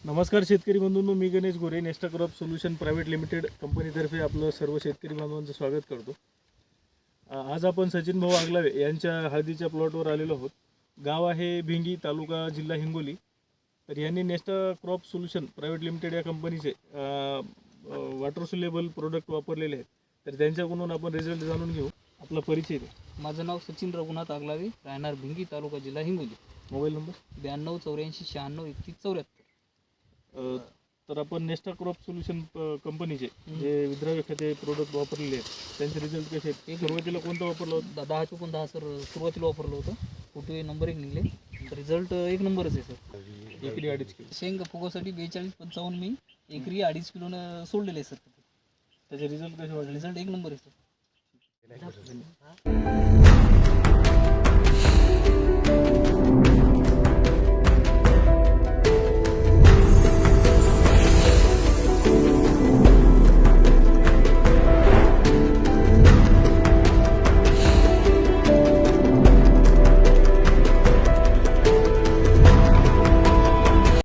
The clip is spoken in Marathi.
नमस्कार शेतकरी बंधूंनो, मी गणेश गोरे, नेस्टा क्रॉप सोल्युशन प्रायव्हेट लिमिटेड कंपनीतर्फे आपलं सर्व शेतकरी बांधवांचं स्वागत करतो. आज आपण सचिन भाऊ आगलावे यांच्या हळदीच्या प्लॉटवर आलेलो आहोत. गाव आहे भिंगी, तालुका जिल्हा हिंगोली. तर यांनी नेस्टा क्रॉप सोल्युशन प्रायव्हेट लिमिटेड या कंपनीचे वॉटर सोल्युबल प्रोडक्ट वापरलेले आहेत. तर त्यांच्याकडून आपण रिझल्ट जाणून घेऊ. आपला परिचय द्या. माझं नाव सचिन रघुनाथ आगलावे, राहणार भिंगी, तालुका जिल्हा हिंगोली. Mobile number 928496613174. तर आपण नेस्टा क्रॉप सोल्युशन कंपनीचे जे विद्राव्य खते प्रोडक्ट वापरलेले आहेत त्यांचे रिझल्ट कसे आहेत? सुरुवातीला कोणतं वापरलं होतं? 10 सर सुरुवातीला वापरलं होतं. फोटो नंबर 1 निघले. रिझल्ट एक नंबरच आहे सर. एकरी 2.5 किलो. शेंग फुगासाठी 42-55 मी एकरी 2.5 किलोनं सोडलेले आहे सर. त्याचे रिझल्ट कसे वाटले? रिझल्ट एक नंबर आहे सर. धन्यवाद.